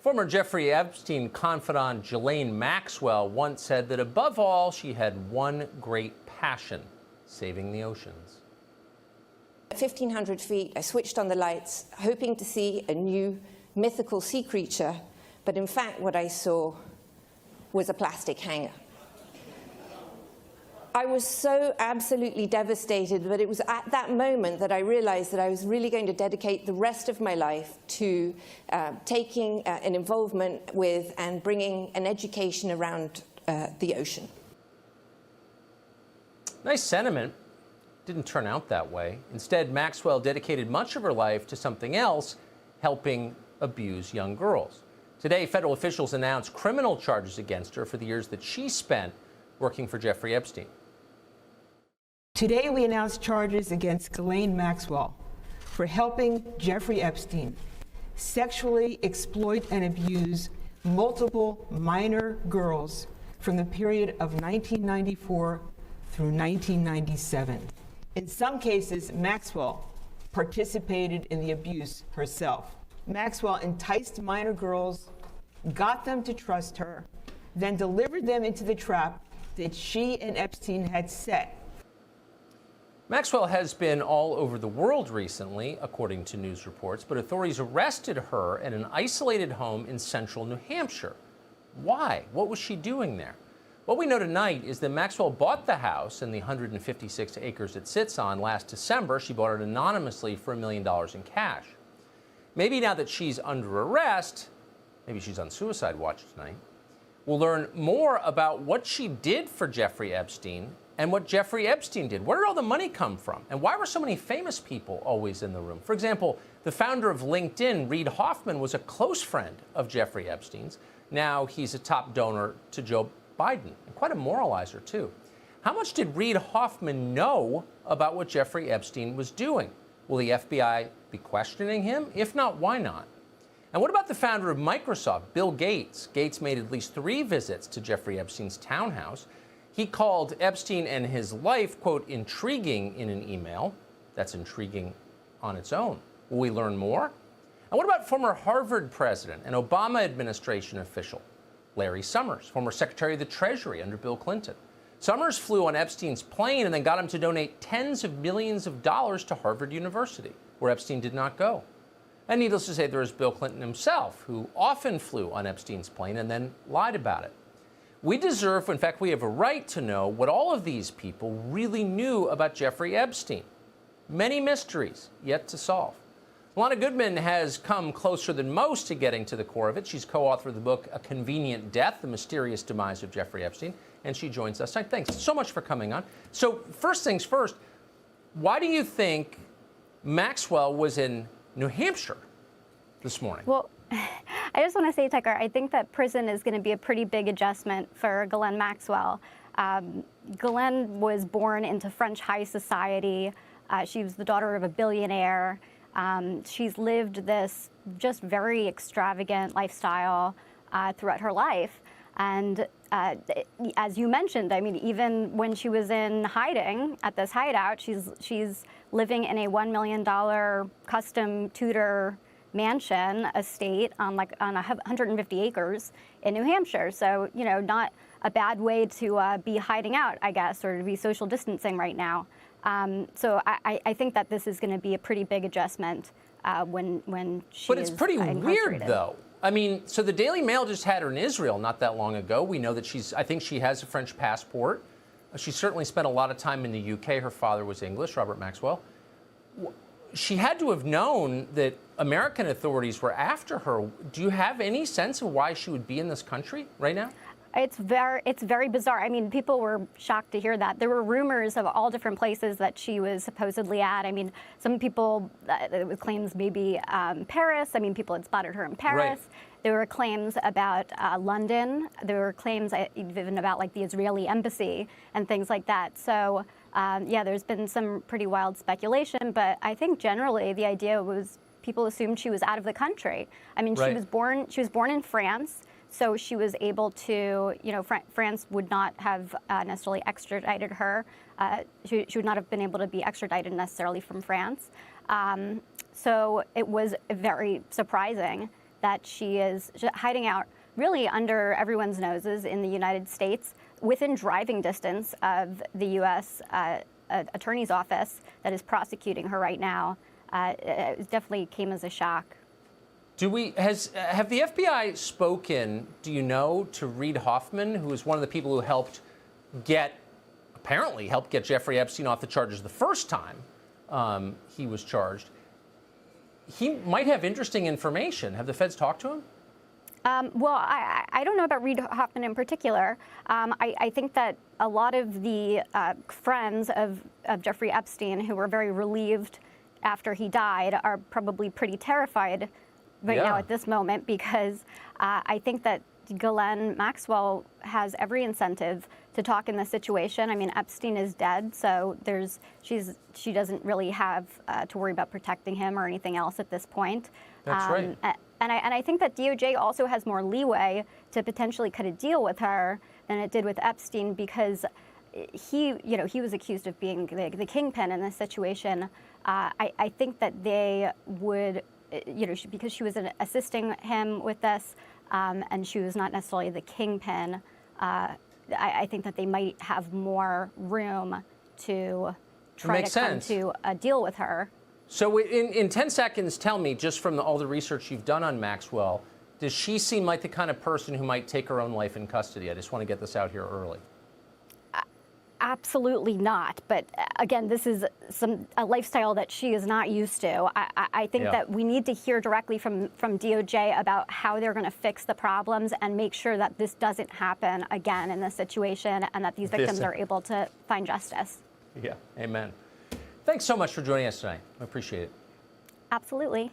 Former Jeffrey Epstein confidant Ghislaine Maxwell once said that above all, she had one great passion: saving the oceans. At 1,500 feet, I switched on the lights, hoping to see a new mythical sea creature, but in fact what I saw was a plastic hanger. I was so absolutely devastated, but it was at that moment that I realized that I was really going to dedicate the rest of my life to taking an involvement with and bringing an education around the ocean. Nice sentiment. Didn't turn out that way. Instead, Maxwell dedicated much of her life to something else: helping abuse young girls. Today, federal officials announced criminal charges against her for the years that she spent working for Jeffrey Epstein. Today, we announced charges against Ghislaine Maxwell for helping Jeffrey Epstein sexually exploit and abuse multiple minor girls from the period of 1994 through 1997. In some cases, Maxwell participated in the abuse herself. Maxwell enticed minor girls, got them to trust her, then delivered them into the trap that she and Epstein had set. Maxwell has been all over the world recently, according to news reports, but authorities arrested her at an isolated home in central New Hampshire. Why? What was she doing there? What we know tonight is that Maxwell bought the house and the 156 acres it sits on last December. She bought it anonymously for $1 million in cash. Maybe now that she's under arrest, maybe she's on suicide watch tonight, we'll learn more about what she did for Jeffrey Epstein and what Jeffrey Epstein did. Where did all the money come from? And why were so many famous people always in the room? For example, the founder of LinkedIn, Reid Hoffman, was a close friend of Jeffrey Epstein's. Now he's a top donor to Joe Biden, and quite a moralizer, too. How much did Reid Hoffman know about what Jeffrey Epstein was doing? Will the FBI be questioning him? If not, why not? And what about the founder of Microsoft, Bill Gates? Gates made at least 3 visits to Jeffrey Epstein's townhouse. He called Epstein and his life, quote, intriguing in an email. That's intriguing on its own. Will we learn more? And what about former Harvard president and Obama administration official Larry Summers, former Secretary of the Treasury under Bill Clinton? Summers flew on Epstein's plane and then got him to donate tens of millions of dollars to Harvard University, where Epstein did not go. And needless to say, there is Bill Clinton himself, who often flew on Epstein's plane and then lied about it. We deserve, in fact, we have a right to know what all of these people really knew about Jeffrey Epstein. Many mysteries yet to solve. Wanda Goodman has come closer than most to getting to the core of it. She's co-author of the book, A Convenient Death, The Mysterious Demise of Jeffrey Epstein, and she joins us tonight. Thanks so much for coming on. So first things first, why do you think Maxwell was in New Hampshire this morning? Well, I just want to say, Tucker, I think that prison is going to be a pretty big adjustment for Ghislaine Maxwell. Ghislaine was born into French high society. She was the daughter of a billionaire. She's lived this just very extravagant lifestyle throughout her life. And as you mentioned, I mean, even when she was in hiding at this hideout, she's living in a $1 million custom Tudor mansion estate on 150 acres in New Hampshire. So, you know, not a bad way to be hiding out, I guess, or to be social distancing right now. So I think that this is going to be a pretty big adjustment when she is But it's pretty weird, incarcerated. though. I mean, so the Daily Mail just had her in Israel not that long ago. We know that I think she has a French passport. She certainly spent a lot of time in the UK. Her father was English, Robert Maxwell. She had to have known that American authorities were after her. Do you have any sense of why she would be in this country right now? It's very bizarre. I mean, people were shocked to hear that. There were rumors of all different places that she was supposedly at. I mean, some people, with claims maybe Paris. I mean, people had spotted her in Paris. Right. There were claims about London. There were claims even about like the Israeli embassy and things like that. So yeah, there's been some pretty wild speculation. But I think generally the idea was people assumed she was out of the country. I mean, Right. she was born in France. So she was able to, you know, France would not have necessarily extradited her. She would not have been able to be extradited necessarily from France. So it was very surprising that she is hiding out really under everyone's noses in the United States, within driving distance of the U.S. Attorney's Office that is prosecuting her right now. It definitely came as a shock. Have the FBI spoken, do you know, to Reid Hoffman, who is one of the people who apparently helped get Jeffrey Epstein off the charges the first time he was charged? He might have interesting information. Have the feds talked to him? Well, I don't know about Reid Hoffman in particular. I think that a lot of the friends of Jeffrey Epstein, who were very relieved after he died, are probably pretty terrified right now at this moment, because I think that Ghislaine Maxwell has every incentive to talk in this situation. I mean, Epstein is dead, so she doesn't really have to worry about protecting him or anything else at this point. That's right. And I think that DOJ also has more leeway to potentially cut a deal with her than it did with Epstein, because he was accused of being the kingpin in this situation. I think that they would, because she was assisting him with this, and she was not necessarily the kingpin, I think that they might have more room to try to come to a deal with her. So in 10 seconds, tell me, just from all the research you've done on Maxwell, does she seem like the kind of person who might take her own life in custody? I just want to get this out here early. Absolutely not. But again, this is a lifestyle that she is not used to. I think that we need to hear directly from DOJ about how they're going to fix the problems and make sure that this doesn't happen again in this situation, and that these victims are able to find justice. Yeah, amen. Thanks so much for joining us tonight. I appreciate it. Absolutely.